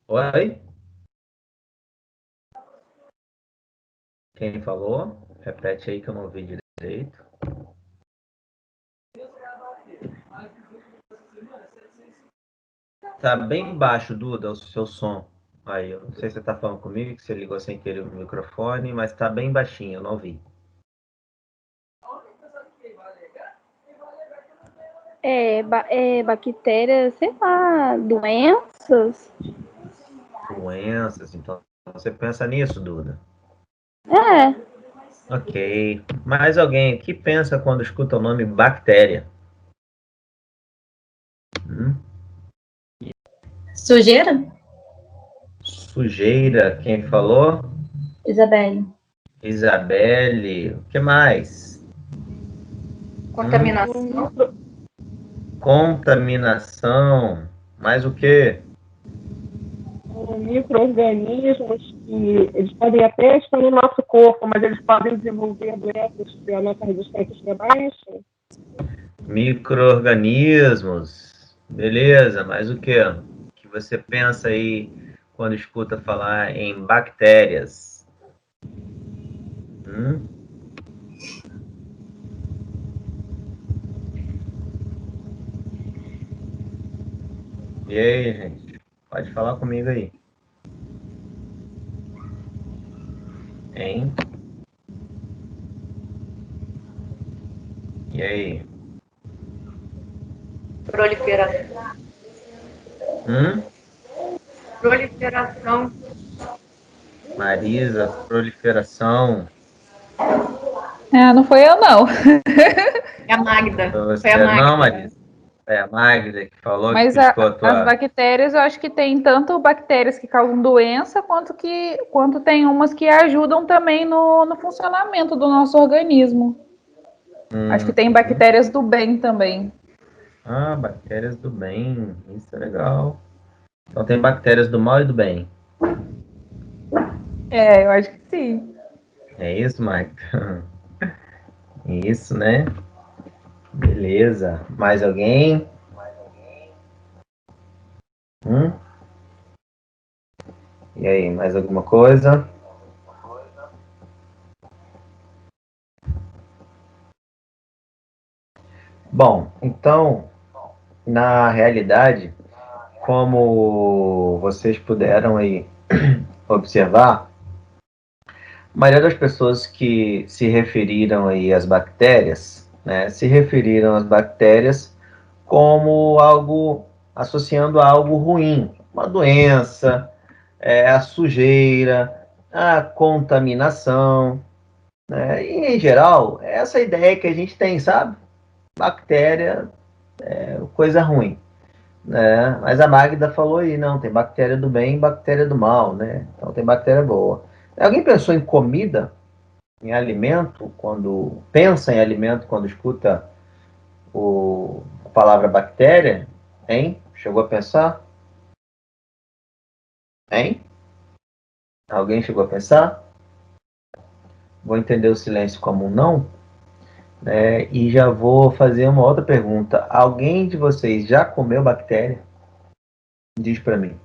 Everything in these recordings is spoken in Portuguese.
Oi? Quem falou? Repete aí que eu não ouvi direito. Tá bem baixo, Duda, o seu som. Aí, eu não sei se você tá falando comigo, que você ligou sem querer o microfone, mas tá bem baixinho, eu não ouvi. Bactérias, sei lá, doenças. Doenças, então você pensa nisso, Duda? É, Ok. Mais alguém que pensa quando escuta o nome bactéria? Hum? Sujeira? Sujeira, quem falou? Isabelle. Isabelle, o que mais? Contaminação? Contaminação, mais o quê? Micro-organismos que eles podem até estar no nosso corpo, mas eles podem desenvolver doenças se a nossa resistência estiver baixa. Micro-organismos, beleza, mais o quê? O que você pensa aí quando escuta falar em bactérias? Hum? E aí, gente? Pode falar comigo aí. Hein? E aí? Proliferação. Hum? Proliferação. Marisa, proliferação. Não foi eu, não. É a Magda. Foi Foi a você? Não, Magda. Marisa. É a Magda que falou que Mas piscou a as tua. bactérias, eu acho que tem tanto bactérias que causam doença, quanto tem umas que ajudam também no funcionamento do nosso organismo. Acho que tem bactérias do bem também. Ah, bactérias do bem. Isso é legal. Então tem bactérias do mal e do bem. Eu acho que sim. É isso, Magda? Isso, né? Beleza. Mais alguém? Hum? E aí, mais alguma coisa? Bom, então, na realidade, como vocês puderam aí observar, a maioria das pessoas que se referiram aí às bactérias, né, se referiram às bactérias como algo, associando a algo ruim, uma doença, a sujeira, a contaminação, né? E, em geral, é essa ideia que a gente tem, sabe? Bactéria é coisa ruim, né? Mas a Magda falou aí, não, tem bactéria do bem e bactéria do mal, né? Então tem bactéria boa. Alguém pensou em comida, em alimento, quando pensa em alimento, quando escuta a palavra bactéria? Hein? Chegou a pensar? Hein? Alguém chegou a pensar? Vou entender o silêncio como um não, né? E já vou fazer uma outra pergunta. Alguém de vocês já comeu bactéria? Diz para mim.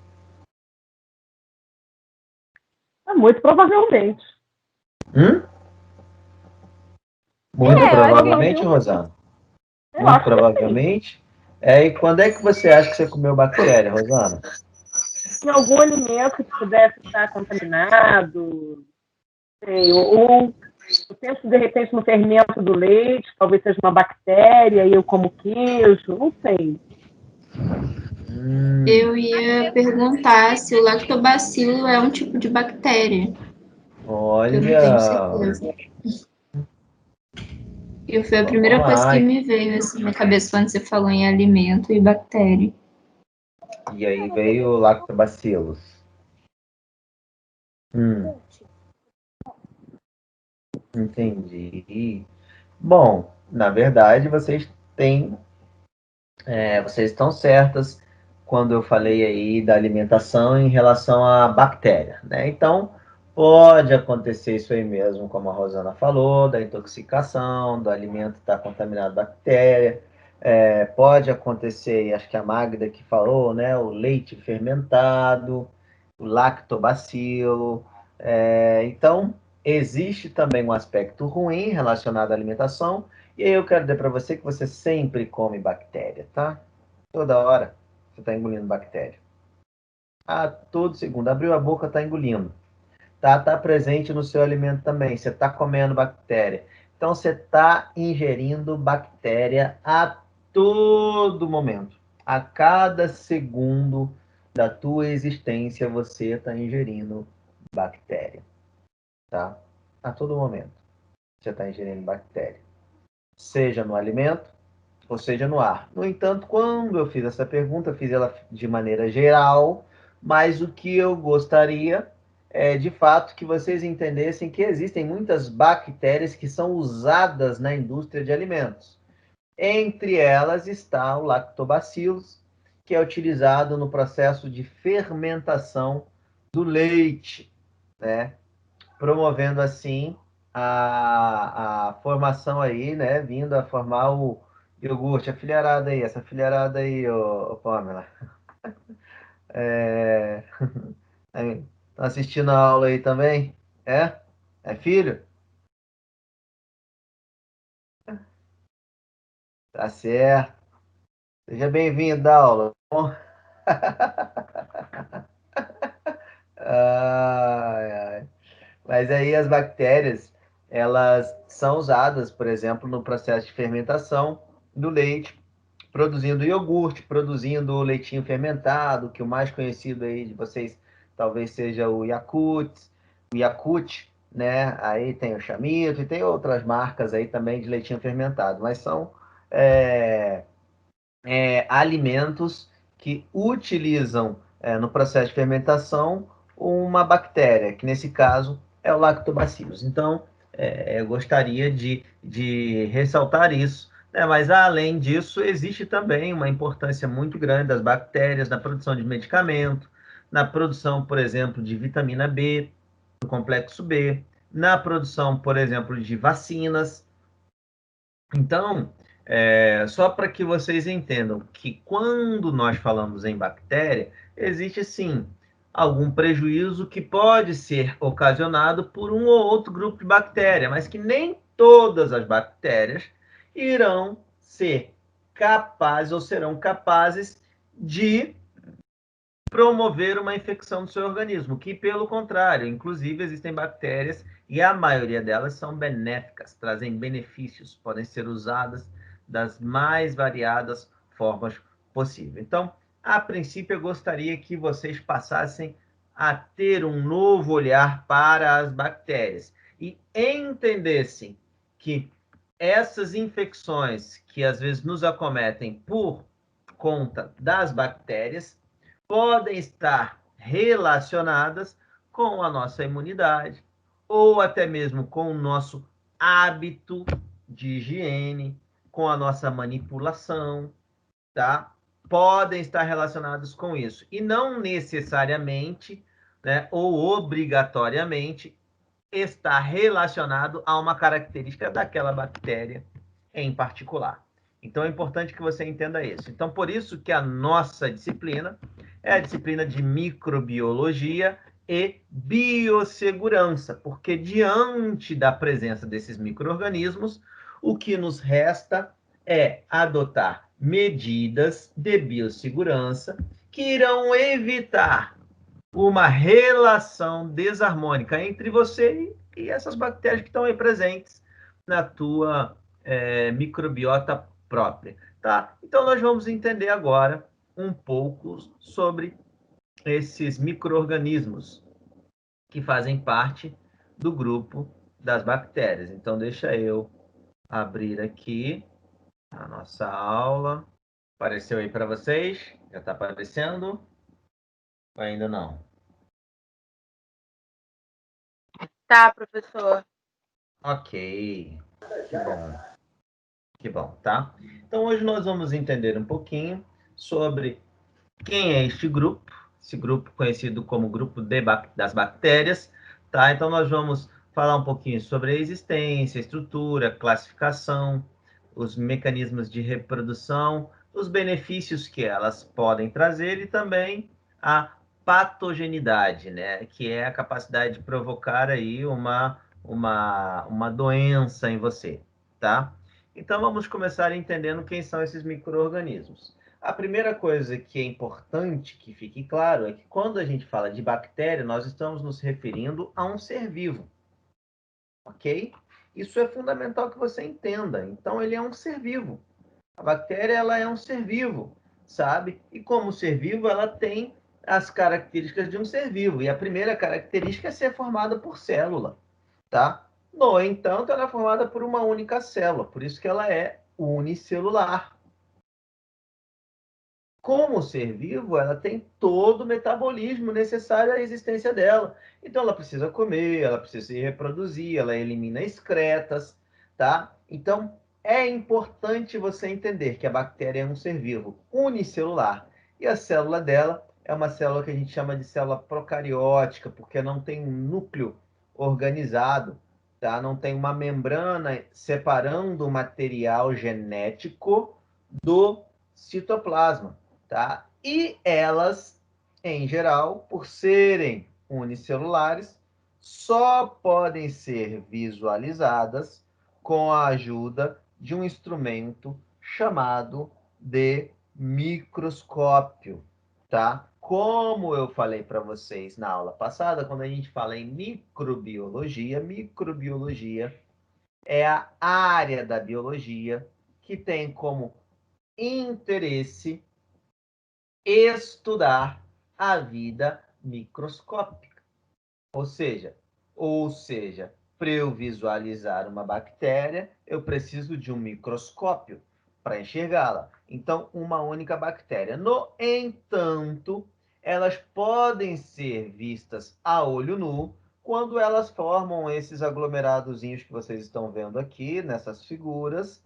Muito provavelmente. Hum? Muito eu acho que provavelmente, Rosana. Eu Muito acho que sim. provavelmente. E quando é que você acha que você comeu bactéria, Rosana? Em algum alimento que pudesse estar contaminado, sei, ou eu penso de repente no fermento do leite, talvez seja uma bactéria e eu como queijo, não sei. Eu ia perguntar se o lactobacilo é um tipo de bactéria. Que eu não tenho Olha, certeza. E foi a vamos primeira coisa que lá. me veio assim na cabeça quando você falou em alimento e bactéria. E aí veio o lactobacillus. Entendi. Bom, na verdade, vocês estão certas quando eu falei aí da alimentação em relação à bactéria, né? Então, pode acontecer isso aí mesmo, como a Rosana falou, da intoxicação, do alimento estar contaminado de bactéria. Pode acontecer, acho que a Magda que falou, né? O leite fermentado, o lactobacilo. Então, existe também um aspecto ruim relacionado à alimentação. E aí eu quero dizer para você que você sempre come bactéria, tá? Toda hora você está engolindo bactéria. Todo segundo. Abriu a boca, está engolindo. Tá presente no seu alimento também. Você está comendo bactéria. Então, você está ingerindo bactéria a todo momento. A cada segundo da tua existência, você está ingerindo bactéria. Tá? A todo momento. Você está ingerindo bactéria. Seja no alimento, ou seja no ar. No entanto, quando eu fiz essa pergunta, eu fiz ela de maneira geral, mas o que eu gostaria é, de fato, que vocês entendessem que existem muitas bactérias que são usadas na indústria de alimentos. Entre elas está o lactobacillus, que é utilizado no processo de fermentação do leite, né? Promovendo assim a formação aí, né? Vindo a formar o iogurte, a filharada aí, essa filharada aí, ô Pamela. Tá assistindo a aula aí também? É? É filho? Tá certo. Seja bem-vindo à aula. Tá bom? Ai, ai. Mas aí as bactérias, elas são usadas, por exemplo, no processo de fermentação do leite, produzindo iogurte, produzindo o leitinho fermentado, que o mais conhecido aí de vocês talvez seja o Yakult, né? Aí tem o Chamito e tem outras marcas aí também de leitinho fermentado, mas são é, alimentos que utilizam no processo de fermentação uma bactéria, que nesse caso é o lactobacillus. Então, eu gostaria de ressaltar isso, né? Mas, além disso, existe também uma importância muito grande das bactérias na produção de medicamento, na produção, por exemplo, de vitamina B, do complexo B, na produção, por exemplo, de vacinas. Então, só para que vocês entendam que quando nós falamos em bactéria, existe sim algum prejuízo que pode ser ocasionado por um ou outro grupo de bactéria, mas que nem todas as bactérias irão ser capazes ou serão capazes de promover uma infecção do seu organismo, que pelo contrário, inclusive existem bactérias e a maioria delas são benéficas, trazem benefícios, podem ser usadas das mais variadas formas possíveis. Então, a princípio, eu gostaria que vocês passassem a ter um novo olhar para as bactérias e entendessem que essas infecções que às vezes nos acometem por conta das bactérias podem estar relacionadas com a nossa imunidade ou até mesmo com o nosso hábito de higiene, com a nossa manipulação, tá? Podem estar relacionados com isso. E não necessariamente, né, ou obrigatoriamente, está relacionado a uma característica daquela bactéria em particular. Então, é importante que você entenda isso. Então, por isso que a nossa disciplina é a disciplina de microbiologia e biossegurança, porque diante da presença desses micro-organismos, o que nos resta é adotar medidas de biossegurança que irão evitar uma relação desarmônica entre você e essas bactérias que estão aí presentes na tua microbiota própria, tá? Então, nós vamos entender agora um pouco sobre esses micro-organismos que fazem parte do grupo das bactérias. Então, deixa eu abrir aqui a nossa aula. Apareceu aí para vocês? Já está aparecendo? Ou ainda não? Tá, professor. Ok, que bom. Que bom, tá? Então, hoje nós vamos entender um pouquinho sobre quem é este grupo, esse grupo conhecido como grupo das bactérias, tá? Então, nós vamos falar um pouquinho sobre a existência, estrutura, classificação, os mecanismos de reprodução, os benefícios que elas podem trazer e também a patogenidade, né? Que é a capacidade de provocar aí uma doença em você, tá? Então vamos começar entendendo quem são esses micro-organismos. A primeira coisa que é importante que fique claro é que quando a gente fala de bactéria, nós estamos nos referindo a um ser vivo, ok? Isso é fundamental que você entenda. Então ele é um ser vivo. A bactéria ela é um ser vivo, sabe? E como ser vivo, ela tem as características de um ser vivo. E a primeira característica é ser formada por célula, tá? No entanto, ela é formada por uma única célula, por isso que ela é unicelular. Como ser vivo, ela tem todo o metabolismo necessário à existência dela. Então, ela precisa comer, ela precisa se reproduzir, ela elimina excretas, tá? Então, é importante você entender que a bactéria é um ser vivo unicelular. E a célula dela é uma célula que a gente chama de célula procariótica, porque não tem um núcleo organizado, tá? Não tem uma membrana separando o material genético do citoplasma. Tá? E elas, em geral, por serem unicelulares, só podem ser visualizadas com a ajuda de um instrumento chamado de microscópio, tá? Como eu falei para vocês na aula passada, quando a gente fala em microbiologia, microbiologia é a área da biologia que tem como interesse estudar a vida microscópica. Ou seja, para eu visualizar uma bactéria, eu preciso de um microscópio para enxergá-la. Então, uma única bactéria. No entanto, elas podem ser vistas a olho nu quando elas formam esses aglomeradozinhos que vocês estão vendo aqui, nessas figuras,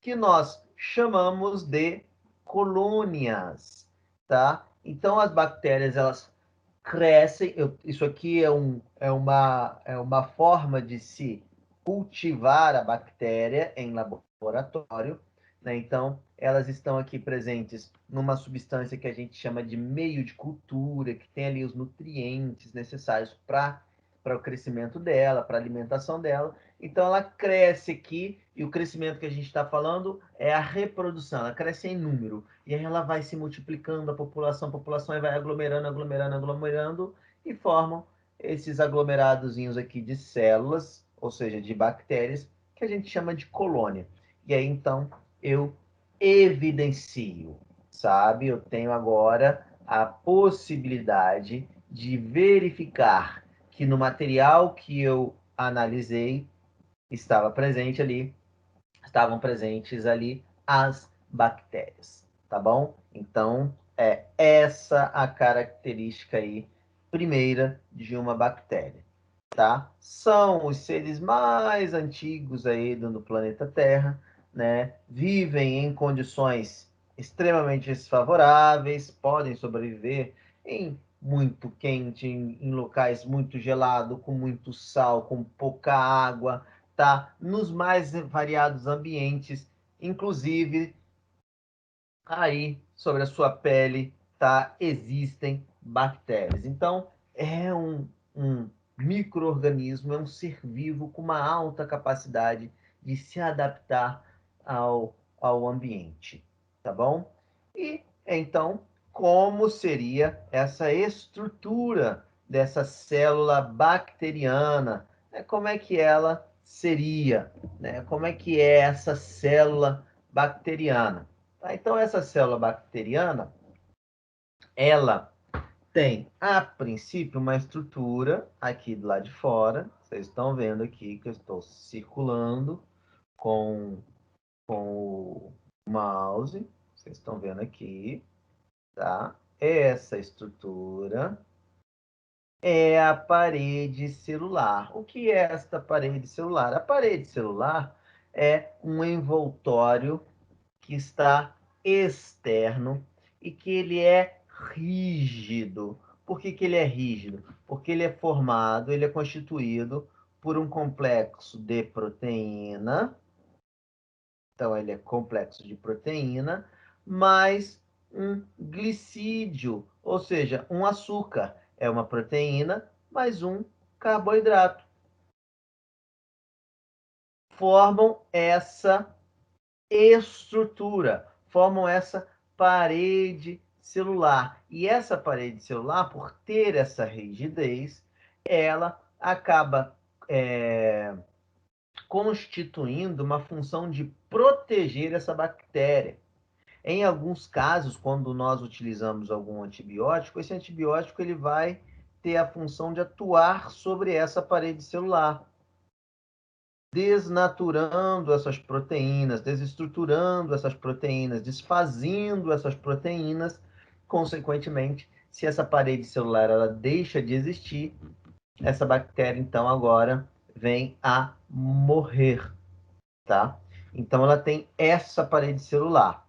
que nós chamamos de colônias, tá? Então, as bactérias, elas crescem. Isso aqui é uma forma de se cultivar a bactéria em laboratório, né? Então, elas estão aqui presentes numa substância que a gente chama de meio de cultura, que tem ali os nutrientes necessários para o crescimento dela, para a alimentação dela. Então, ela cresce aqui, e o crescimento que a gente está falando é a reprodução, ela cresce em número. E aí ela vai se multiplicando, a população vai aglomerando, aglomerando, aglomerando, e formam esses aglomeradozinhos aqui de células, ou seja, de bactérias, que a gente chama de colônia. E aí, então, eu evidencio, sabe? Eu tenho agora a possibilidade de verificar que no material que eu analisei estavam presentes ali as bactérias, tá bom? Então, é essa a característica aí primeira de uma bactéria, tá? São os seres mais antigos aí do planeta Terra, né? Vivem em condições extremamente desfavoráveis, podem sobreviver em muito quente, em locais muito gelados, com muito sal, com pouca água, tá? Nos mais variados ambientes, inclusive aí sobre a sua pele, tá? Existem bactérias. Então, é um micro-organismo, é um ser vivo com uma alta capacidade de se adaptar ao ambiente, tá bom? E então, como seria essa estrutura dessa célula bacteriana? Né? Como é que ela seria? Né? Como é que é essa célula bacteriana? Tá? Então, essa célula bacteriana, ela tem, a princípio, uma estrutura aqui do lado de fora. Vocês estão vendo aqui que eu estou circulando com o mouse. Vocês estão vendo aqui, tá? Essa estrutura é a parede celular. O que é esta parede celular? A parede celular é um envoltório que está externo e que ele é rígido. Por que que ele é rígido? Porque ele é formado, ele é constituído por um complexo de proteína Então, ele é complexo de proteína, mais um glicídio, ou seja, um açúcar. É uma proteína mais um carboidrato. Formam essa estrutura, formam essa parede celular. E essa parede celular, por ter essa rigidez, ela acaba constituindo uma função de proteger essa bactéria. Em alguns casos, quando nós utilizamos algum antibiótico, esse antibiótico ele vai ter a função de atuar sobre essa parede celular, desnaturando essas proteínas, desestruturando essas proteínas, desfazendo essas proteínas. Consequentemente, se essa parede celular ela deixa de existir, essa bactéria então agora vem a morrer, tá? Então ela tem essa parede celular.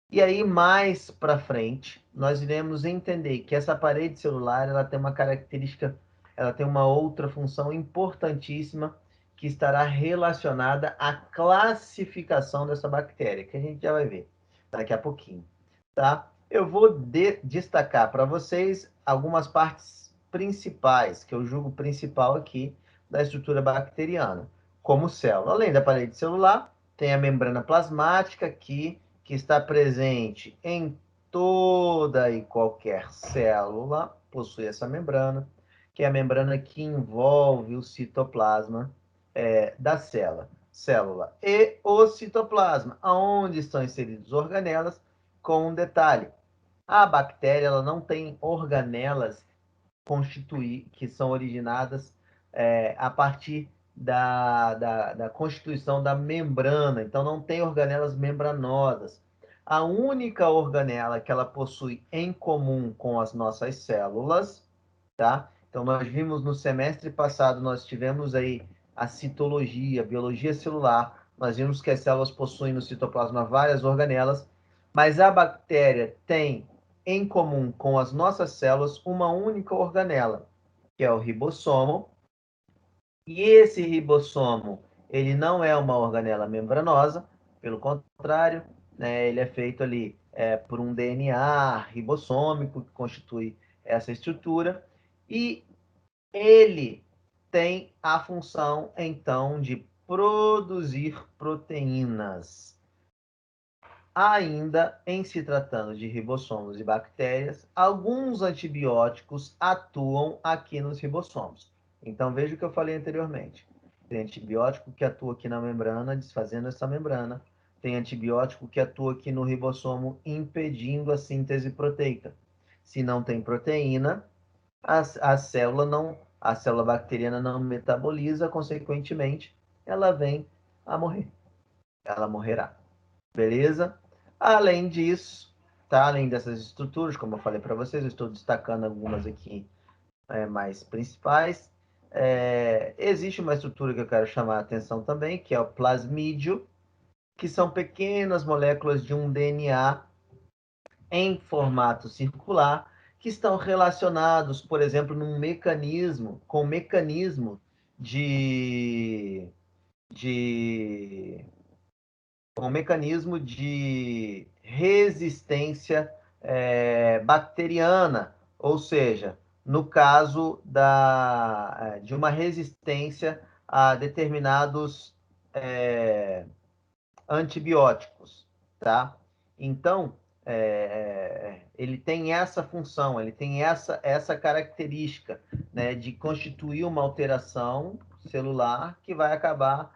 E aí mais para frente, nós iremos entender que essa parede celular ela tem uma característica, ela tem uma outra função importantíssima que estará relacionada à classificação dessa bactéria, que a gente já vai ver daqui a pouquinho, tá? Eu vou destacar para vocês algumas partes principais, que eu julgo principal aqui da estrutura bacteriana, como célula. Além da parede celular, tem a membrana plasmática que está presente em toda e qualquer célula, possui essa membrana, que é a membrana que envolve o citoplasma da célula. E o citoplasma, onde estão inseridos organelas, com um detalhe. A bactéria ela não tem organelas que são originadas a partir da constituição da membrana, então não tem organelas membranosas. A única organela que ela possui em comum com as nossas células, tá? Então nós vimos no semestre passado, nós tivemos aí a citologia, a biologia celular, nós vimos que as células possuem no citoplasma várias organelas, mas a bactéria tem em comum com as nossas células uma única organela, que é o ribossomo. E esse ribossomo, ele não é uma organela membranosa, pelo contrário, né, ele é feito ali por um DNA ribossômico que constitui essa estrutura, e ele tem a função, então, de produzir proteínas. Ainda em se tratando de ribossomos e bactérias, alguns antibióticos atuam aqui nos ribossomos. Então, veja o que eu falei anteriormente. Tem antibiótico que atua aqui na membrana, desfazendo essa membrana. Tem antibiótico que atua aqui no ribossomo, impedindo a síntese proteica. Se não tem proteína, a célula bacteriana não metaboliza, consequentemente, ela vem a morrer. Ela morrerá. Beleza? Além disso, tá? Além dessas estruturas, como eu falei para vocês, eu estou destacando algumas aqui mais principais. Existe uma estrutura que eu quero chamar a atenção também, que é o plasmídio, que são pequenas moléculas de um DNA em formato circular, que estão relacionados, por exemplo, com um mecanismo de um mecanismo de resistência bacteriana, ou seja, no caso de uma resistência a determinados antibióticos, tá? Então, ele tem essa função, ele tem essa característica, né, de constituir uma alteração celular que vai acabar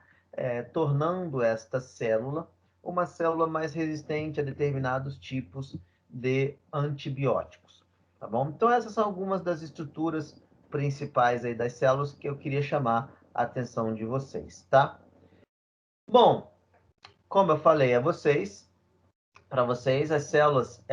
tornando esta célula uma célula mais resistente a determinados tipos de antibióticos, tá bom? Então, essas são algumas das estruturas principais aí das células que eu queria chamar a atenção de vocês, tá? Bom, como eu falei a vocês, para vocês, as células,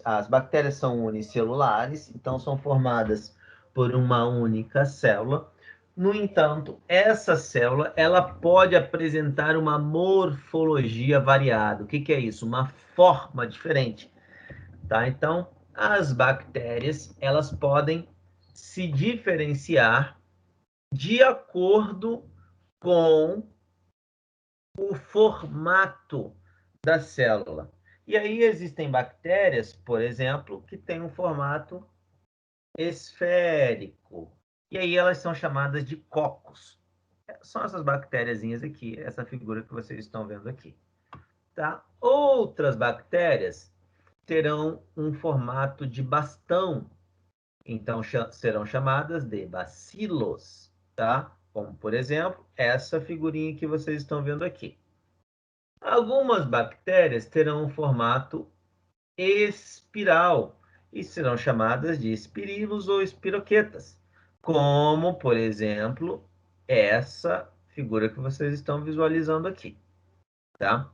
as bactérias são unicelulares, então são formadas por uma única célula. No entanto, essa célula, ela pode apresentar uma morfologia variada. O que é isso? Uma forma diferente, tá? Então, as bactérias, elas podem se diferenciar de acordo com o formato da célula. E aí existem bactérias, por exemplo, que têm um formato esférico. E aí elas são chamadas de cocos. São essas bactériazinhas aqui, essa figura que vocês estão vendo aqui. Tá? Outras bactérias terão um formato de bastão, então serão chamadas de bacilos, tá? Como, por exemplo, essa figurinha que vocês estão vendo aqui. Algumas bactérias terão um formato espiral e serão chamadas de espirilos ou espiroquetas, como, por exemplo, essa figura que vocês estão visualizando aqui, tá?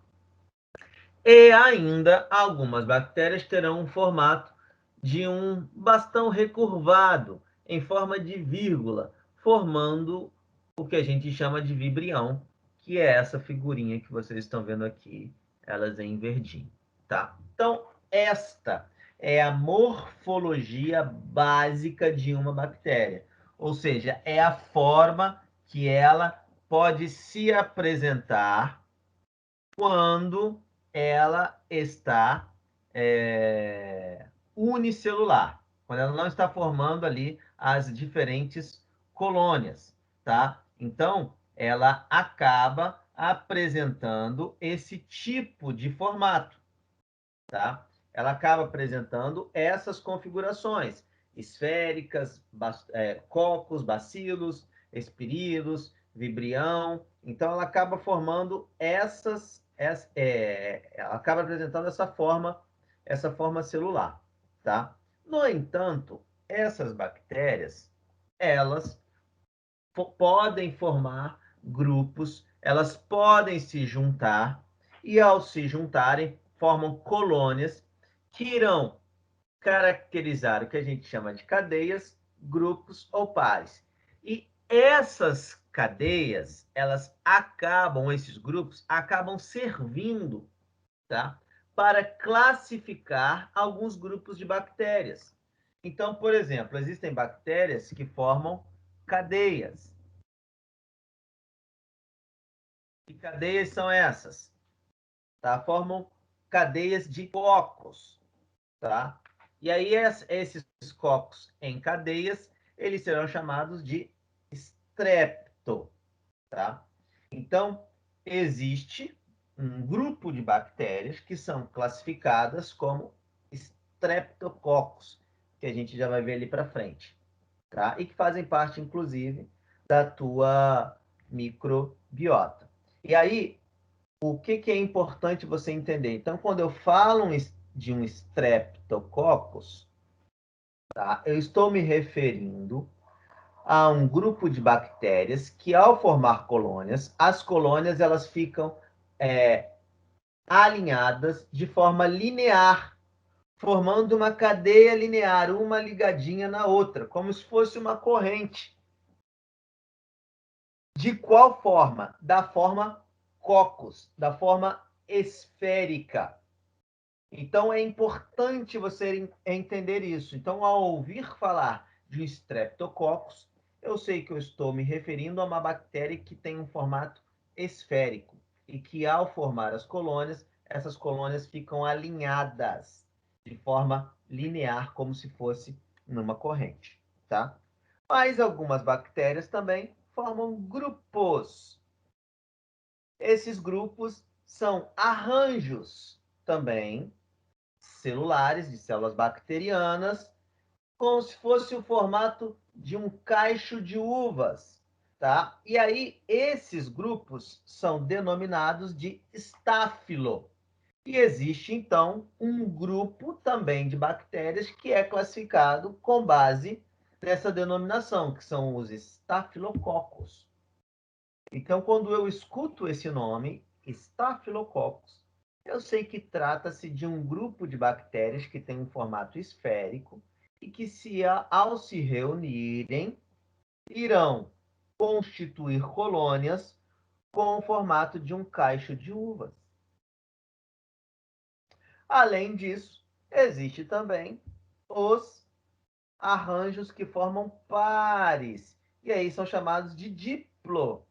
E ainda algumas bactérias terão um formato de um bastão recurvado em forma de vírgula, formando o que a gente chama de vibrião, que é essa figurinha que vocês estão vendo aqui, elas em verdinho, tá? Então, esta é a morfologia básica de uma bactéria, ou seja, é a forma que ela pode se apresentar quando ela está unicelular, quando ela não está formando ali as diferentes colônias, tá? Então, ela acaba apresentando esse tipo de formato, tá? Ela acaba apresentando essas configurações esféricas, cocos, bacilos, espirilos, vibrião. Então, ela acaba formando ela acaba apresentando essa forma celular, tá? No entanto, essas bactérias, elas podem formar grupos, elas podem se juntar e, ao se juntarem, formam colônias que irão caracterizar o que a gente chama de cadeias, grupos ou pares. E essas cadeias, esses grupos acabam servindo, tá, para classificar alguns grupos de bactérias. Então, por exemplo, existem bactérias que formam cadeias. Que cadeias são essas? Tá? Formam cadeias de cocos, tá? E aí esses cocos em cadeias, eles serão chamados de strepto, tá? Então, existe um grupo de bactérias que são classificadas como streptococcus, que a gente já vai ver ali para frente, tá? E que fazem parte, inclusive, da tua microbiota. E aí, o que é importante você entender? Então, quando eu falo de um streptococcus, tá? Eu estou me referindo a um grupo de bactérias que, ao formar colônias, as colônias elas ficam alinhadas de forma linear, formando uma cadeia linear, uma ligadinha na outra, como se fosse uma corrente. De qual forma? Da forma coccus, da forma esférica. Então, é importante você entender isso. Então, ao ouvir falar de um Streptococcus, eu sei que eu estou me referindo a uma bactéria que tem um formato esférico e que, ao formar as colônias, essas colônias ficam alinhadas de forma linear, como se fosse numa corrente, tá? Mas algumas bactérias também formam grupos. Esses grupos são arranjos também celulares, de células bacterianas, como se fosse o formato de um cacho de uvas, tá? E aí, esses grupos são denominados de estáfilo. E existe, então, um grupo também de bactérias que é classificado com base nessa denominação, que são os estafilococcus. Então, quando eu escuto esse nome, estafilococcus, eu sei que trata-se de um grupo de bactérias que tem um formato esférico e que, ao se reunirem, irão constituir colônias com o formato de um cacho de uvas. Além disso, existe também os arranjos que formam pares, e aí são chamados de diplo,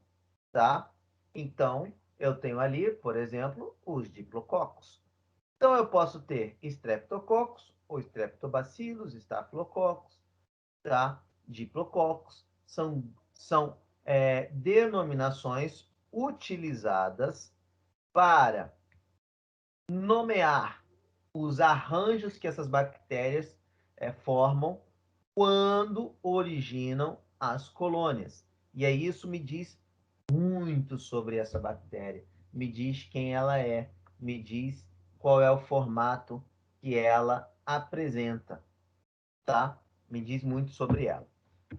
tá? Então, eu tenho ali, por exemplo, os diplococos. Então, eu posso ter streptococcus, ou streptobacillus, staphylococcus, tá? Diplococos. São denominações utilizadas para nomear os arranjos que essas bactérias formam quando originam as colônias. E aí isso me diz muito sobre essa bactéria. Me diz quem ela é, me diz qual é o formato que ela apresenta, tá? Me diz muito sobre ela.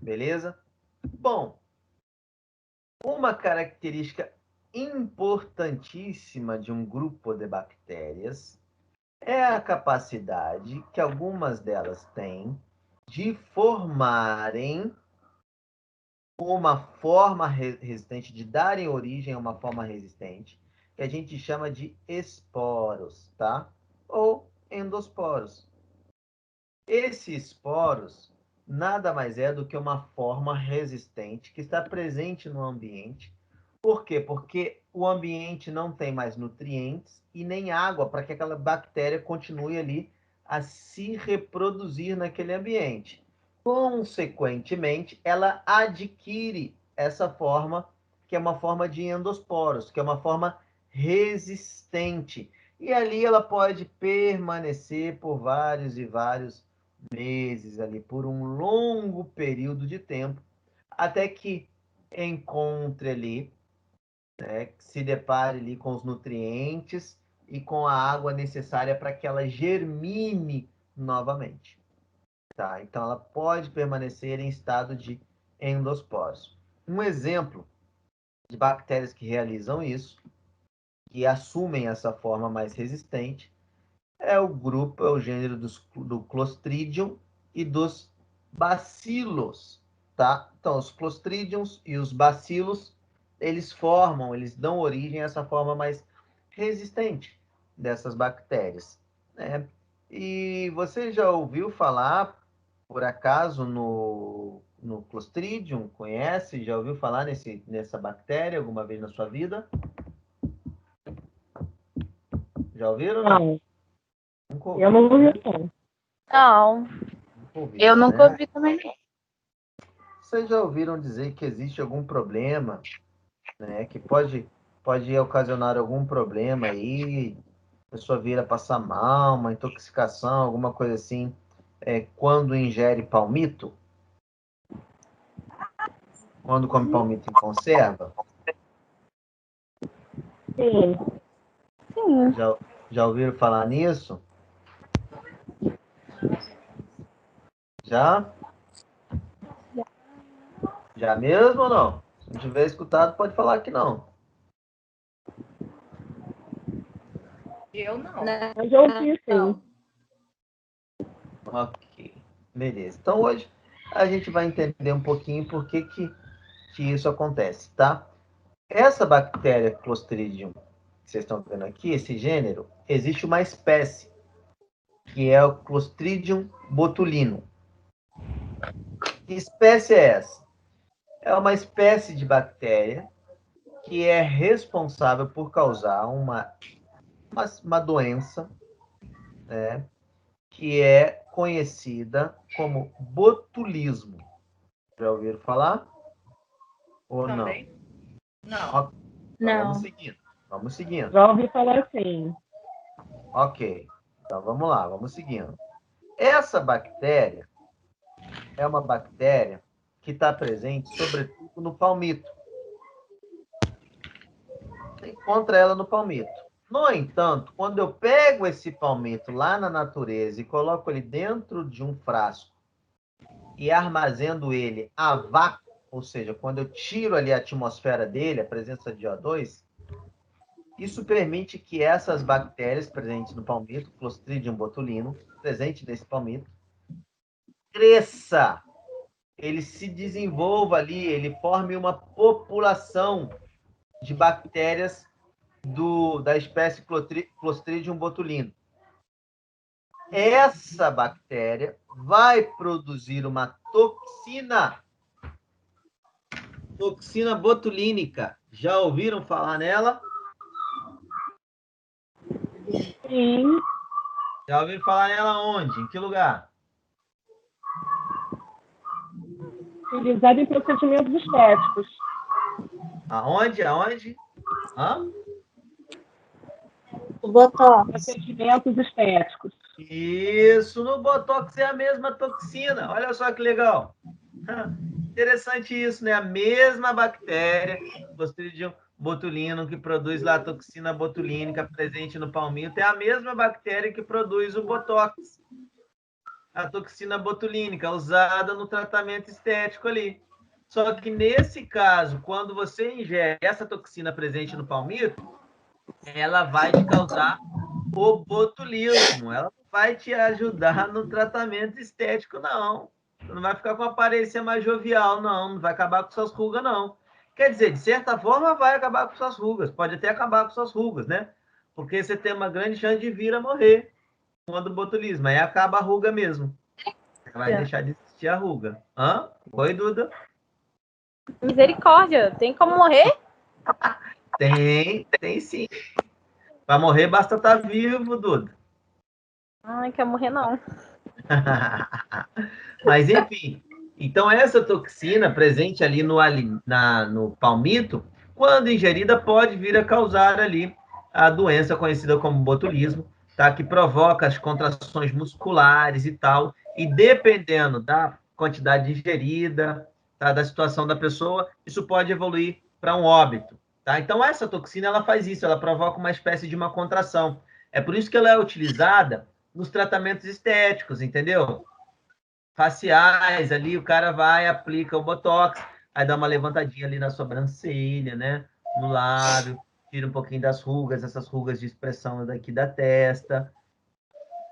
Beleza? Bom, uma característica importantíssima de um grupo de bactérias é a capacidade que algumas delas têm de formarem uma forma resistente, de darem origem a uma forma resistente, que a gente chama de esporos, tá? Ou endosporos. Esses esporos nada mais é do que uma forma resistente que está presente no ambiente. Por quê? Porque o ambiente não tem mais nutrientes e nem água para que aquela bactéria continue ali a se reproduzir naquele ambiente. Consequentemente, ela adquire essa forma, que é uma forma de endosporos, que é uma forma resistente. E ali ela pode permanecer por vários e vários meses, ali, por um longo período de tempo, até que encontre ali, né, se depare ali com os nutrientes e com a água necessária para que ela germine novamente. Tá? Então, ela pode permanecer em estado de endosporos. Um exemplo de bactérias que realizam isso, que assumem essa forma mais resistente, é o gênero do Clostridium e dos bacilos, tá? Então, os Clostridiums e os bacilos, eles dão origem a essa forma mais resistente dessas bactérias, né? E você já ouviu falar, por acaso, no Clostridium? Conhece? Já ouviu falar nessa bactéria alguma vez na sua vida? Já ouviram? Não, Nunca ouvi, eu não ouvi, né? não. Não, Nunca ouvi, eu nunca né? ouvi também. Vocês já ouviram dizer que existe algum problema, né, que pode ocasionar algum problema aí, a pessoa vir a passar mal, uma intoxicação, alguma coisa assim, quando ingere palmito? Quando come palmito em conserva? Sim. Sim. Já ouviram falar nisso? Já? Já mesmo ou não? Se não tiver escutado, pode falar que não. Eu não. Mas eu ouvi, sim. Ok, beleza. Então hoje a gente vai entender um pouquinho por que isso acontece, tá? Essa bactéria Clostridium, que vocês estão vendo aqui, esse gênero, existe uma espécie, que é o Clostridium botulinum. Que espécie é essa? É uma espécie de bactéria que é responsável por causar uma doença, né, que é conhecida como botulismo. Já ouviram falar? Ou Também? não? Não. Ok, então Não. vamos seguindo. Vamos seguindo. Já ouvi falar assim. Ok, então vamos lá, vamos seguindo. Essa bactéria é uma bactéria que está presente, sobretudo, no palmito. Você encontra ela no palmito. No entanto, quando eu pego esse palmito lá na natureza e coloco ele dentro de um frasco e armazeno ele a vácuo, ou seja, quando eu tiro ali a atmosfera dele, a presença de O2, isso permite que essas bactérias presentes no palmito, Clostridium botulinum, presente nesse palmito, cresça, ele se desenvolva ali, ele forme uma população de bactérias da espécie Clostridium botulinum. Essa bactéria vai produzir uma toxina botulínica. Já ouviram falar nela? Sim. Já ouviu falar nela onde? Em que lugar? Utilizado em procedimentos estéticos. Aonde? Hã? O Botox. Procedimentos estéticos. Isso, no Botox é a mesma toxina. Olha só que legal. Interessante isso, né? A mesma bactéria, Clostridium botulinum, que produz lá a toxina botulínica presente no palmito, é a mesma bactéria que produz o Botox. A toxina botulínica, usada no tratamento estético ali. Só que nesse caso, quando você ingere essa toxina presente no palmito, ela vai te causar o botulismo. Ela não vai te ajudar no tratamento estético, não. Você não vai ficar com aparência mais jovial, não. Não vai acabar com suas rugas, não. Quer dizer, de certa forma, vai acabar com suas rugas. Pode até acabar com suas rugas, né? Porque você tem uma grande chance de vir a morrer com o botulismo. Aí acaba a ruga mesmo. Vai deixar de existir a ruga. Hã? Oi, Duda? Misericórdia, tem como morrer? Tem sim. Para morrer, basta estar vivo, Duda. Ai, quer morrer não. Mas, enfim. Então, essa toxina presente ali no palmito, quando ingerida, pode vir a causar ali a doença conhecida como botulismo, tá? Que provoca as contrações musculares e tal. E dependendo da quantidade ingerida, tá? Da situação da pessoa, isso pode evoluir para um óbito. Tá? Então, essa toxina ela faz isso, ela provoca uma espécie de uma contração. É por isso que ela é utilizada nos tratamentos estéticos, entendeu? Faciais, ali o cara vai, aplica o Botox, aí dá uma levantadinha ali na sobrancelha, né? No lábio, tira um pouquinho das rugas, essas rugas de expressão daqui da testa.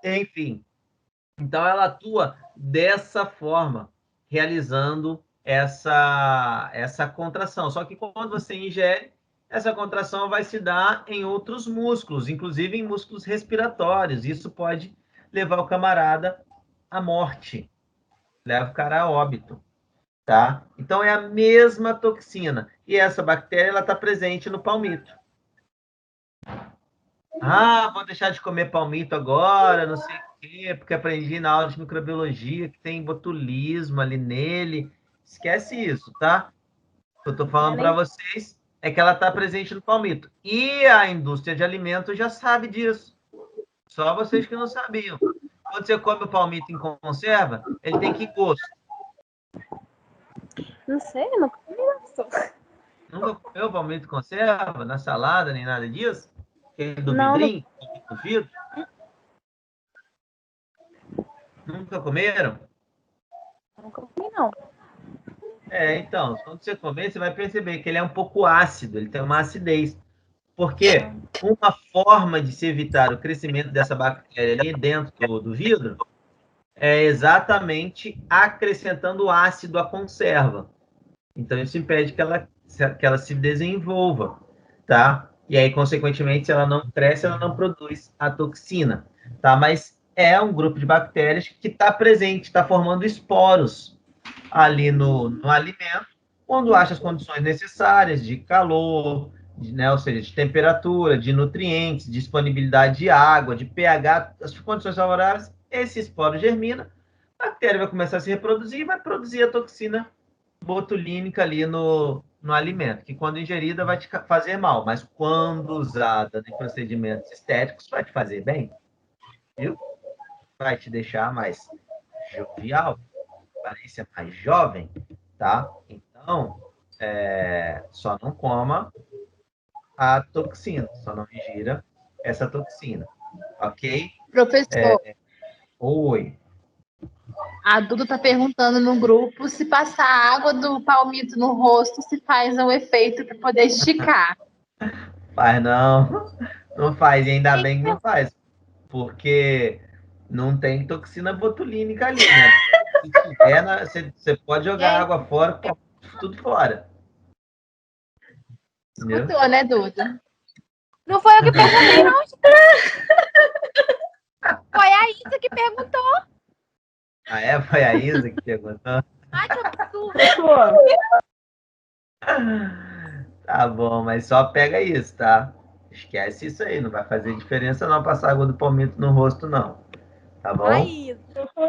Enfim, então ela atua dessa forma, realizando essa contração. Só que quando você ingere, essa contração vai se dar em outros músculos, inclusive em músculos respiratórios. Isso pode levar o camarada à morte, leva o cara a óbito, tá? Então é a mesma toxina. E essa bactéria ela está presente no palmito. Ah, vou deixar de comer palmito agora, não sei o quê, porque aprendi na aula de microbiologia que tem botulismo ali nele. Esquece isso, tá? O que eu estou falando para vocês é que ela está presente no palmito. E a indústria de alimentos já sabe disso. Só vocês que não sabiam. Quando você come o palmito em conserva, ele tem que gosto. Não sei, não comi isso. Nunca comeu palmito em conserva, na salada, nem nada disso? Aquele do Não, vidrinho, do vidro? Nunca comeram? não comi não. Então, quando você comer, você vai perceber que ele é um pouco ácido, ele tem uma acidez. Porque uma forma de se evitar o crescimento dessa bactéria ali dentro do vidro é exatamente acrescentando ácido à conserva. Então, isso impede que ela se desenvolva, tá? E aí, consequentemente, se ela não cresce, ela não produz a toxina, tá? Mas é um grupo de bactérias que está presente, está formando esporos ali no alimento, quando acha as condições necessárias de calor, né, ou seja, de temperatura, de nutrientes, disponibilidade de água, de pH, as condições favoráveis, esse esporo germina, a bactéria vai começar a se reproduzir e vai produzir a toxina botulínica ali no alimento, que quando ingerida vai te fazer mal, mas quando usada em procedimentos estéticos vai te fazer bem, viu? Vai te deixar mais jovial, aparência mais jovem, tá? Então, só não coma a toxina, só não ingira essa toxina, ok? Professor, Oi. a Duda está perguntando no grupo se passar água do palmito no rosto se faz um efeito para poder esticar. Faz não, não faz, e ainda bem que não faz, porque não tem toxina botulínica ali, né? Se tiver, você pode jogar água fora, tudo fora. Entendeu? Escutou, né, Duda? Não foi eu que perguntei, não. Foi a Isa que perguntou. Ah, foi a Isa que perguntou? Ai, que absurdo. Professor, Tá bom, mas só pega isso, tá? Esquece isso aí, não vai fazer diferença não passar água do palmito no rosto, não. Tá bom? Aí,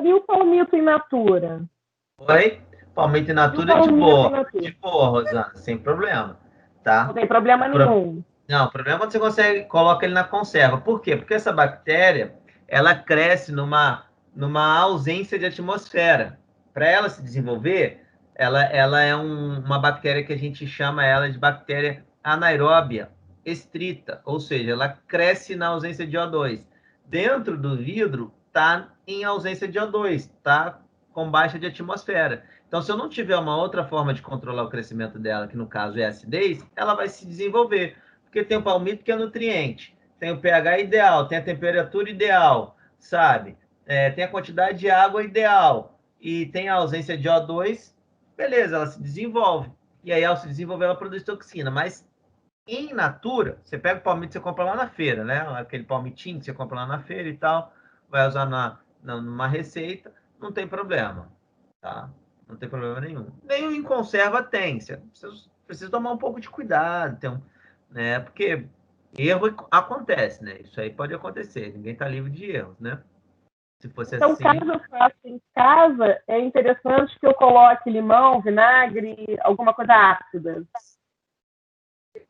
E o palmito in natura? Oi? Palmito in natura E o palmito in natura? de boa, Rosana, sem problema, tá? Não tem problema nenhum. Não, o problema é quando você consegue, coloca ele na conserva. Por quê? Porque essa bactéria, ela cresce numa ausência de atmosfera. Para ela se desenvolver, ela é uma bactéria que a gente chama ela de bactéria anaeróbia estrita, ou seja, ela cresce na ausência de O2. Dentro do vidro, está em ausência de O2, está com baixa de atmosfera. Então, se eu não tiver uma outra forma de controlar o crescimento dela, que no caso é a acidez, ela vai se desenvolver. Porque tem o palmito que é nutriente, tem o pH ideal, tem a temperatura ideal, sabe? Tem a quantidade de água ideal e tem a ausência de O2, beleza, ela se desenvolve. E aí, ao se desenvolver, ela produz toxina. Mas, in natura, você pega o palmito que você compra lá na feira, né? Aquele palmitinho que você compra lá na feira e tal, vai usar numa receita, não tem problema, tá? Não tem problema nenhum. Nem em conserva tem. Você precisa tomar um pouco de cuidado, né? Porque erro acontece, né? Isso aí pode acontecer. Ninguém está livre de erros, né? Se fosse Então, assim... caso eu faça em casa, é interessante que eu coloque limão, vinagre, alguma coisa ácida.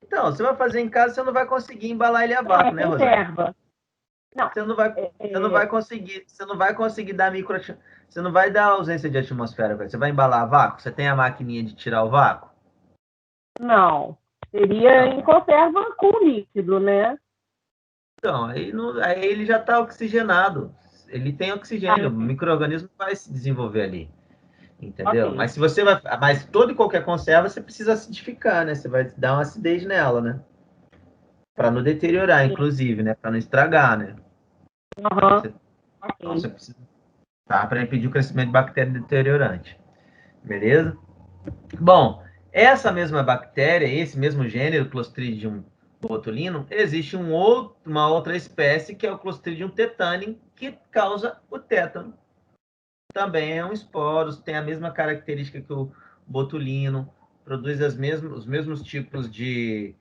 Então, você vai fazer em casa, você não vai conseguir embalar ele a vácuo, né, Rosana? Conserva. Não. Você não vai conseguir dar você não vai dar ausência de atmosfera, você vai embalar a vácuo? Você tem a maquininha de tirar o vácuo? Não. Seria em conserva com líquido, né? Então, aí ele já está oxigenado. Ele tem oxigênio, o micro-organismo vai se desenvolver ali. Entendeu? Okay. Mas mas toda e qualquer conserva você precisa acidificar, né? Você vai dar uma acidez nela, né? Para não deteriorar, inclusive, né? Para não estragar, né? Então você precisa, tá? Para impedir o crescimento de bactéria deteriorante. Beleza? Bom, essa mesma bactéria, esse mesmo gênero, Clostridium botulinum, existe uma outra espécie que é o Clostridium tetani, que causa o tétano. Também é um esporos, tem a mesma característica que o botulino, produz os mesmos tipos de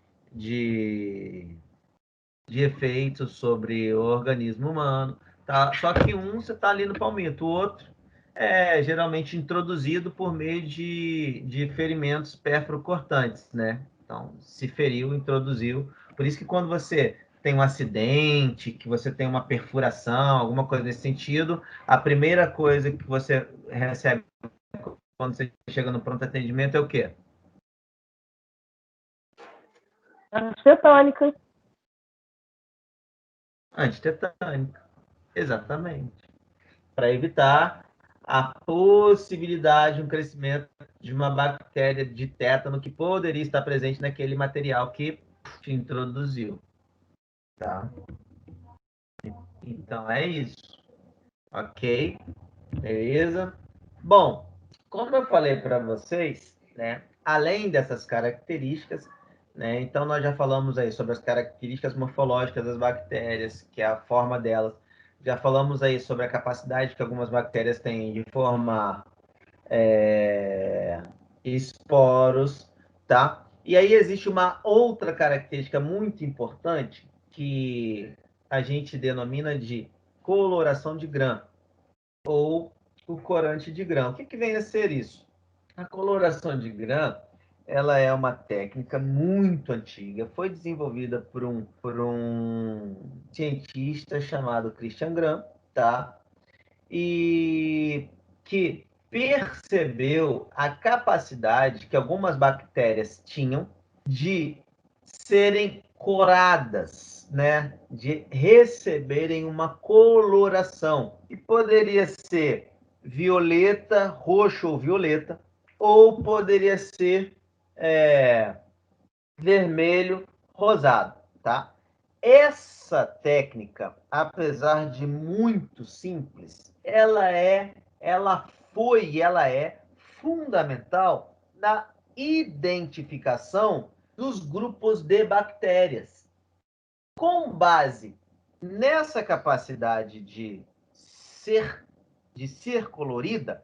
efeitos sobre o organismo humano. Tá? Só que você está ali no palmito, o outro é geralmente introduzido por meio de ferimentos perfuro-cortantes, né? Então, se feriu, introduziu. Por isso que quando você tem um acidente, que você tem uma perfuração, alguma coisa nesse sentido, a primeira coisa que você recebe quando você chega no pronto atendimento é o quê? Antitetânica. Antitetânica. Exatamente. Para evitar a possibilidade de um crescimento de uma bactéria de tétano que poderia estar presente naquele material que te introduziu. Tá? Então é isso. Ok? Beleza? Bom, como eu falei para vocês, né, além dessas características, né, então nós já falamos aí sobre as características morfológicas das bactérias, que é a forma delas. Já falamos aí sobre a capacidade que algumas bactérias têm de formar esporos, tá? E aí existe uma outra característica muito importante que a gente denomina de coloração de Gram ou o corante de Gram. O que vem a ser isso? A coloração de Gram, ela é uma técnica muito antiga, foi desenvolvida por um cientista chamado Christian Gram, tá? E que percebeu a capacidade que algumas bactérias tinham de serem coradas, né? De receberem uma coloração. E poderia ser violeta, roxo ou violeta, ou poderia ser vermelho, rosado, tá? Essa técnica, apesar de muito simples, ela foi e ela é fundamental na identificação dos grupos de bactérias. Com base nessa capacidade de ser colorida,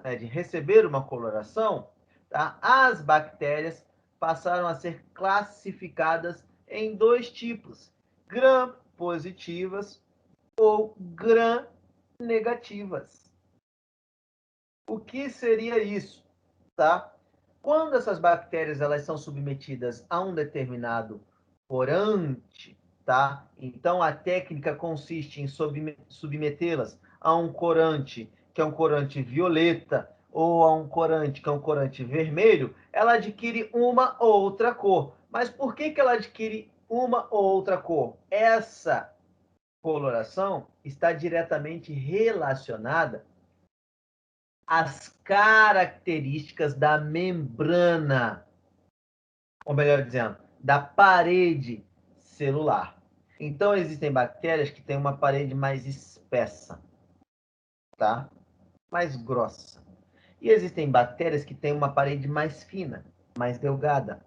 né, de receber uma coloração, tá? As bactérias passaram a ser classificadas em dois tipos, gram-positivas ou gram-negativas. O que seria isso? Tá? Quando essas bactérias elas são submetidas a um determinado corante, tá? Então a técnica consiste em submetê-las a um corante que é um corante violeta ou a um corante que é um corante vermelho, ela adquire uma ou outra cor. Mas por que ela adquire uma ou outra cor? Essa coloração está diretamente relacionada às características da membrana, ou melhor dizendo, da parede celular. Então, existem bactérias que têm uma parede mais espessa, tá? Mais grossa. E existem bactérias que têm uma parede mais fina, mais delgada,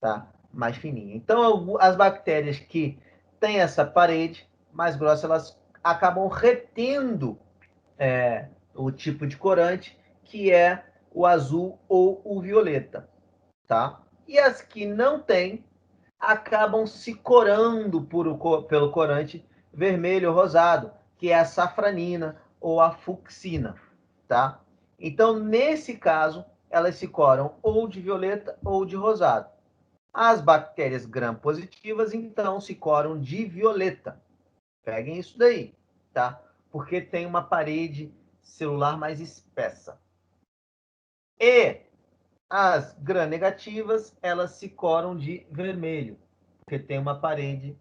tá? Mais fininha. Então, as bactérias que têm essa parede mais grossa, elas acabam retendo o tipo de corante, que é o azul ou o violeta, tá? E as que não têm, acabam se corando pelo corante vermelho ou rosado, que é a safranina ou a fucsina, tá? Então, nesse caso, elas se coram ou de violeta ou de rosado. As bactérias gram-positivas, então, se coram de violeta. Peguem isso daí, tá? Porque tem uma parede celular mais espessa. E as gram-negativas, elas se coram de vermelho, porque tem uma parede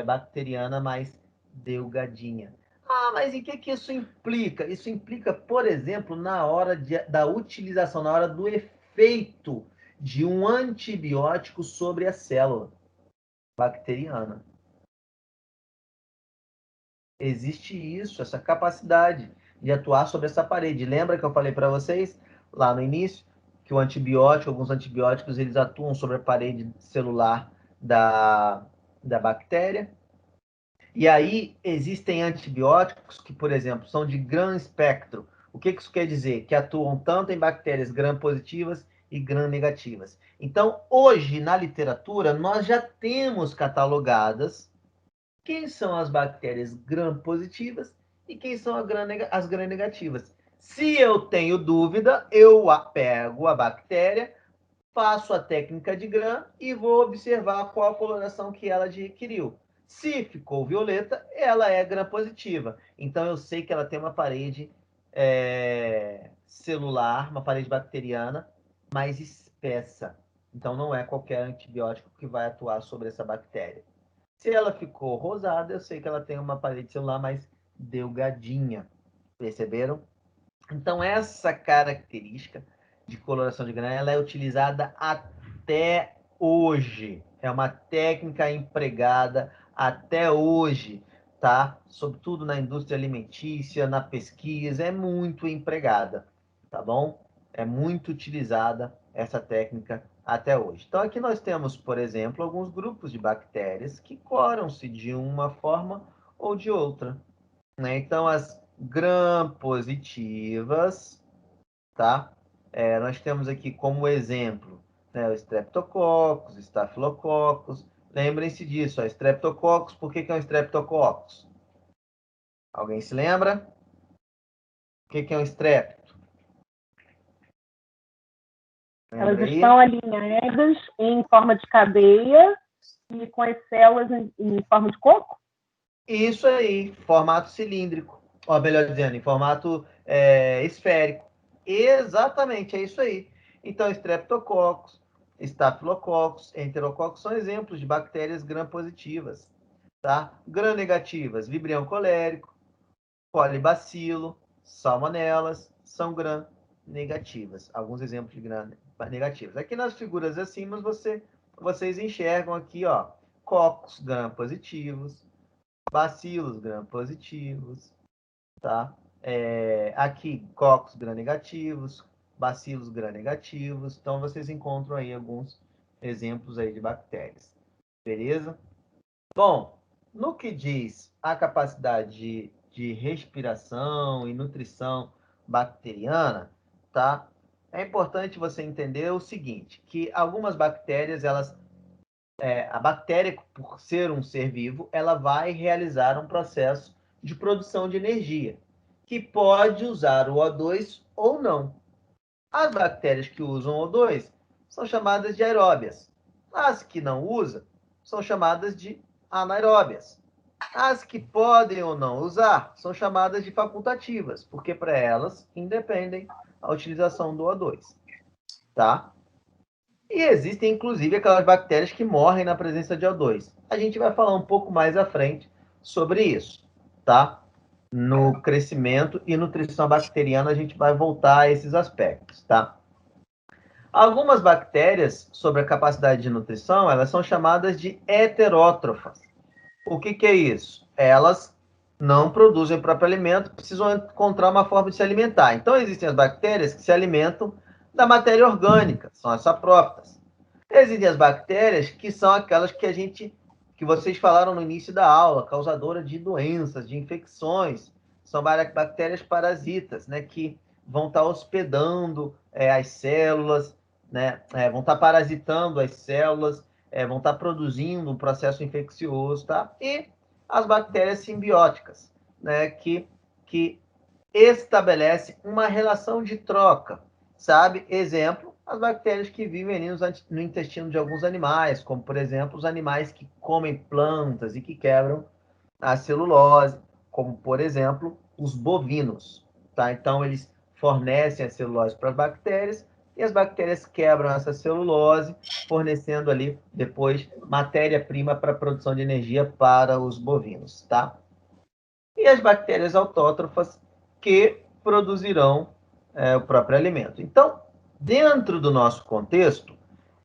bacteriana mais delgadinha. Ah, mas em que isso implica? Isso implica, por exemplo, na hora da utilização, na hora do efeito de um antibiótico sobre a célula bacteriana. Existe isso, essa capacidade de atuar sobre essa parede. Lembra que eu falei para vocês lá no início que o antibiótico, alguns antibióticos, eles atuam sobre a parede celular da bactéria? E aí existem antibióticos que, por exemplo, são de grande espectro. O que isso quer dizer? Que atuam tanto em bactérias gram-positivas e gram-negativas. Então, hoje, na literatura, nós já temos catalogadas quem são as bactérias gram-positivas e quem são as gram-negativas. Se eu tenho dúvida, eu pego a bactéria, faço a técnica de gram e vou observar qual a coloração que ela adquiriu. Se ficou violeta, ela é gram-positiva. Então, eu sei que ela tem uma parede celular, uma parede bacteriana mais espessa. Então, não é qualquer antibiótico que vai atuar sobre essa bactéria. Se ela ficou rosada, eu sei que ela tem uma parede celular mais delgadinha. Perceberam? Então, essa característica de coloração de grã, ela é utilizada até hoje. É uma técnica empregada até hoje, tá? Sobretudo na indústria alimentícia, na pesquisa, é muito empregada, tá bom? É muito utilizada essa técnica até hoje. Então, aqui nós temos, por exemplo, alguns grupos de bactérias que coram-se de uma forma ou de outra, né? Então, as gram-positivas, tá? Nós temos aqui como exemplo, né, o Streptococcus, Staphylococcus. Lembrem-se disso, ó, Streptococcus. Por que é um Streptococcus? Alguém se lembra? O que é um strepto? Elas estão alinhadas em forma de cadeia e com as células em forma de coco? Isso aí, formato cilíndrico. Ou melhor dizendo, em formato esférico. Exatamente, é isso aí. Então, Streptococcus, Staphylococcus, Enterococcus são exemplos de bactérias gram-positivas. Tá? Gram-negativas, Vibrio colérico, Colibacilo, Salmonelas, são gram-negativas. Alguns exemplos de gram-negativas. Aqui nas figuras acima, vocês enxergam aqui, ó, cocos gram-positivos, bacilos gram-positivos, tá? Aqui, cocos gram-negativos, bacilos gram-negativos. Então, vocês encontram aí alguns exemplos aí de bactérias. Beleza? Bom, no que diz a capacidade de respiração e nutrição bacteriana, tá? É importante você entender o seguinte, que algumas bactérias, elas a bactéria, por ser um ser vivo, ela vai realizar um processo de produção de energia, que pode usar o O2 ou não. As bactérias que usam O2 são chamadas de aeróbias. As que não usam são chamadas de anaeróbias. As que podem ou não usar são chamadas de facultativas, porque para elas independem a utilização do O2. Tá? E existem, inclusive, aquelas bactérias que morrem na presença de O2. A gente vai falar um pouco mais à frente sobre isso, tá? No crescimento e nutrição bacteriana, a gente vai voltar a esses aspectos, tá? Algumas bactérias, sobre a capacidade de nutrição, elas são chamadas de heterótrofas. O que é isso? Elas não produzem o próprio alimento, precisam encontrar uma forma de se alimentar. Então, existem as bactérias que se alimentam da matéria orgânica, são as saprófitas. Existem as bactérias que são aquelas que vocês falaram no início da aula, causadora de doenças, de infecções. São bactérias parasitas, né, que vão estar hospedando as células, né, vão estar parasitando as células, vão estar produzindo um processo infeccioso, tá? E as bactérias simbióticas, né, que estabelecem uma relação de troca, sabe? Exemplo, as bactérias que vivem no intestino de alguns animais, como, por exemplo, os animais que comem plantas e que quebram a celulose, como, por exemplo, os bovinos, tá? Então, eles fornecem a celulose para as bactérias e as bactérias quebram essa celulose, fornecendo ali, depois, matéria-prima para a produção de energia para os bovinos, tá? E as bactérias autótrofas que produzirão o próprio alimento. Então, dentro do nosso contexto,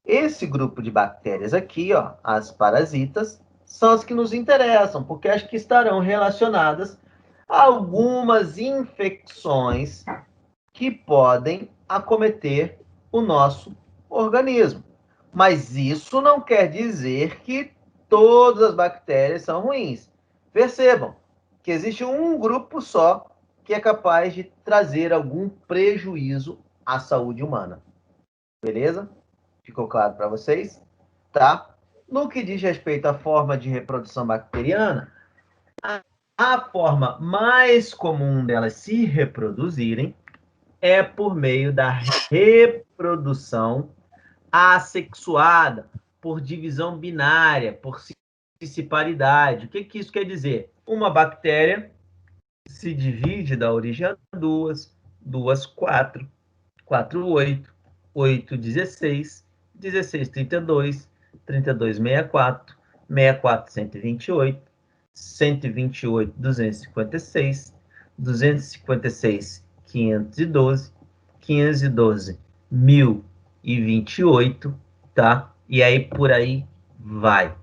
esse grupo de bactérias aqui, ó, as parasitas, são as que nos interessam, porque as que estarão relacionadas a algumas infecções que podem acometer o nosso organismo. Mas isso não quer dizer que todas as bactérias são ruins. Percebam que existe um grupo só que é capaz de trazer algum prejuízo à saúde humana. Beleza? Ficou claro para vocês? Tá? No que diz respeito à forma de reprodução bacteriana, a forma mais comum delas se reproduzirem é por meio da reprodução assexuada, por divisão binária, por siciparidade. O que isso quer dizer? Uma bactéria se divide da origem a 2, 2, 4, 4, 8, 8, 16, 16, 32, 32, 64, 64, 128, 128, 256, 256, 512, 512, 1028, tá? E aí por aí vai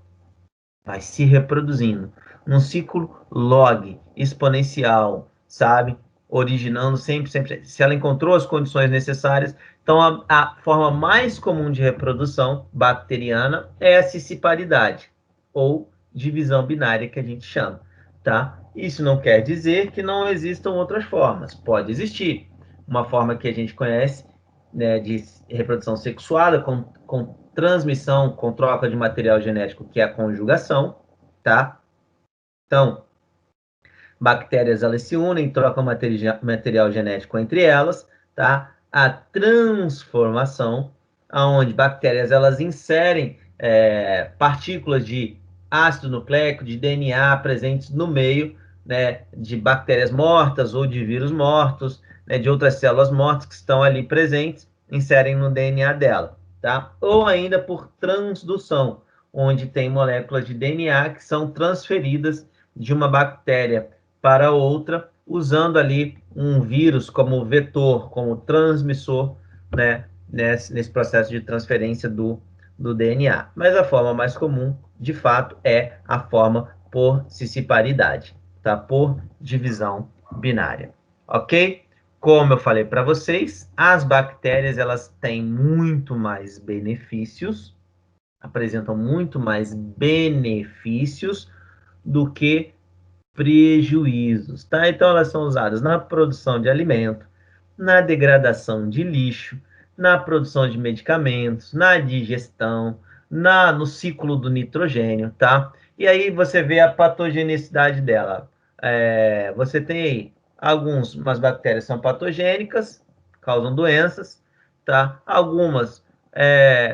se reproduzindo. Um ciclo log, exponencial, sabe? Originando sempre. Se ela encontrou as condições necessárias, então a forma mais comum de reprodução bacteriana é a siciparidade, ou divisão binária, que a gente chama, tá? Isso não quer dizer que não existam outras formas. Pode existir. Uma forma que a gente conhece, né, de reprodução sexuada, com transmissão, com troca de material genético, que é a conjugação, tá? Então, bactérias, elas se unem, trocam material genético entre elas, tá? A transformação, onde bactérias, elas inserem partículas de ácido nucleico, de DNA presentes no meio, né, de bactérias mortas ou de vírus mortos, né, de outras células mortas que estão ali presentes, inserem no DNA dela, tá? Ou ainda por transdução, onde tem moléculas de DNA que são transferidas de uma bactéria para outra, usando ali um vírus como vetor, como transmissor, né, nesse processo de transferência do DNA. Mas a forma mais comum, de fato, é a forma por siciparidade, tá? Por divisão binária, ok? Como eu falei para vocês, as bactérias, elas têm muito mais benefícios, apresentam muito mais benefícios do que prejuízos, tá? Então, elas são usadas na produção de alimento, na degradação de lixo, na produção de medicamentos, na digestão, no ciclo do nitrogênio, tá? E aí você vê a patogenicidade dela. Você tem aí umas bactérias são patogênicas, causam doenças, tá? Algumas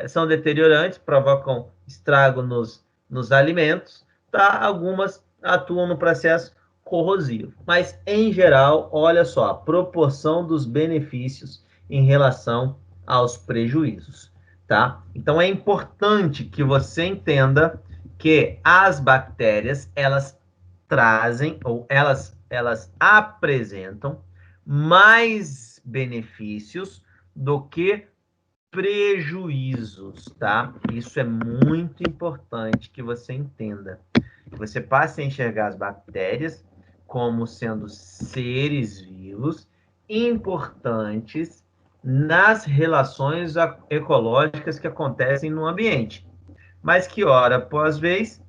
são deteriorantes, provocam estrago nos alimentos, tá? Algumas atuam no processo corrosivo. Mas, em geral, olha só, a proporção dos benefícios em relação aos prejuízos, tá? Então, é importante que você entenda que as bactérias, elas trazem, ou elas apresentam mais benefícios do que prejuízos, tá? Isso é muito importante que você entenda. Que você passe a enxergar as bactérias como sendo seres vivos importantes nas relações ecológicas que acontecem no ambiente. Mas que, hora após vez,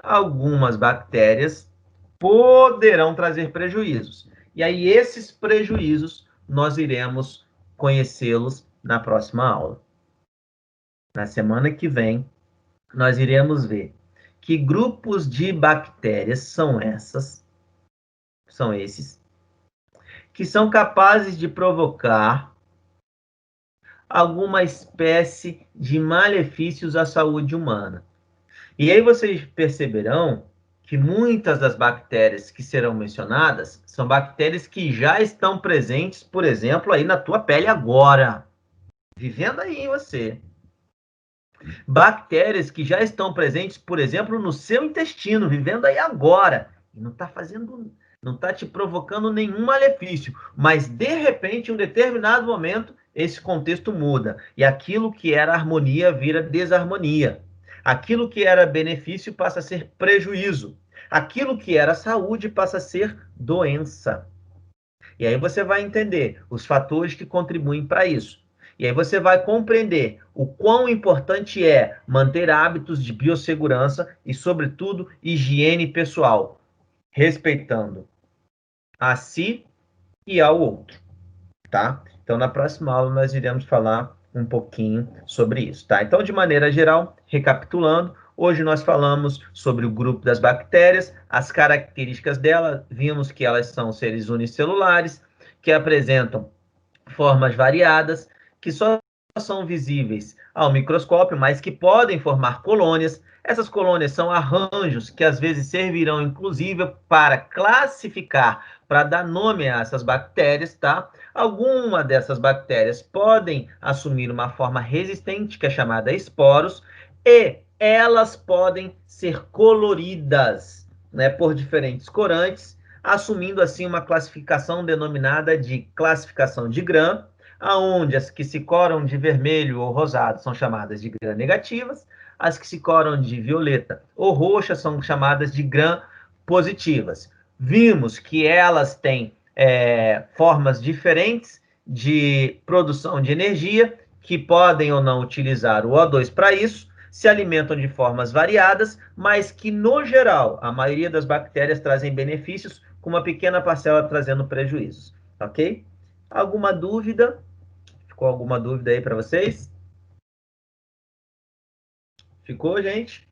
algumas bactérias poderão trazer prejuízos. E aí, esses prejuízos, nós iremos conhecê-los na próxima aula. Na semana que vem, nós iremos ver que grupos de bactérias são esses, que são capazes de provocar alguma espécie de malefícios à saúde humana. E aí vocês perceberão que muitas das bactérias que serão mencionadas são bactérias que já estão presentes, por exemplo, aí na tua pele agora, vivendo aí em você. Bactérias que já estão presentes, por exemplo, no seu intestino, vivendo aí agora. E não está te provocando nenhum malefício. Mas, de repente, em um determinado momento, esse contexto muda. E aquilo que era harmonia vira desarmonia. Aquilo que era benefício passa a ser prejuízo. Aquilo que era saúde passa a ser doença. E aí você vai entender os fatores que contribuem para isso. E aí você vai compreender o quão importante é manter hábitos de biossegurança e, sobretudo, higiene pessoal, respeitando a si e ao outro, tá? Então, na próxima aula, nós iremos falar um pouquinho sobre isso, tá? Então, de maneira geral, recapitulando, hoje nós falamos sobre o grupo das bactérias, as características delas, vimos que elas são seres unicelulares, que apresentam formas variadas, que só são visíveis ao microscópio, mas que podem formar colônias. Essas colônias são arranjos que às vezes servirão, inclusive, para classificar, para dar nome a essas bactérias, tá? Alguma dessas bactérias podem assumir uma forma resistente, que é chamada esporos, e elas podem ser coloridas, né, por diferentes corantes, assumindo assim uma classificação denominada de classificação de Gram, aonde as que se coram de vermelho ou rosado são chamadas de Gram negativas, as que se coram de violeta ou roxa são chamadas de Gram positivas. Vimos que elas têm formas diferentes de produção de energia, que podem ou não utilizar o O2 para isso, se alimentam de formas variadas, mas que, no geral, a maioria das bactérias trazem benefícios, com uma pequena parcela trazendo prejuízos, ok? Alguma dúvida? Ficou alguma dúvida aí para vocês? Ficou, gente?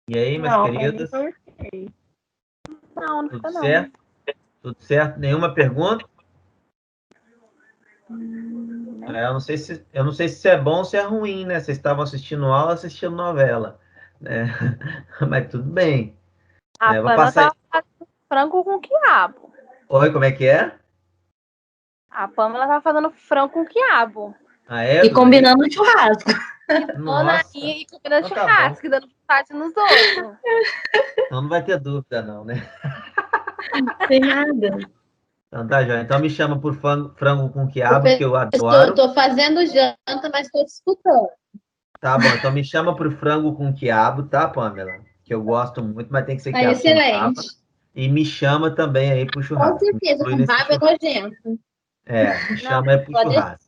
E aí, minhas queridas? Não Tudo ficou não. certo? Tudo certo? Nenhuma pergunta? Eu não sei se é bom ou se é ruim, né? Vocês estavam assistindo aula ou assistindo novela, né? Mas tudo bem. A Vou Pamela passar... tava fazendo frango com quiabo. Oi, como é que é? A Pamela tava fazendo frango com quiabo. Ah, é? E combinando o churrasco. Nossa. E comendo Então tá churrasco, dando vontade nos outros. Então não vai ter dúvida, não, né? Não tem nada. Então tá, Joia. Então me chama por frango com quiabo, que eu adoro. Tô fazendo janta, mas estou te escutando. Tá bom, então me chama pro frango com quiabo, tá, Pamela? Que eu gosto muito, mas tem que ser Tá quiabo. excelente. E me chama também aí pro Com churrasco. certeza, com baba é nojento. Me chama aí pro pode- churrasco.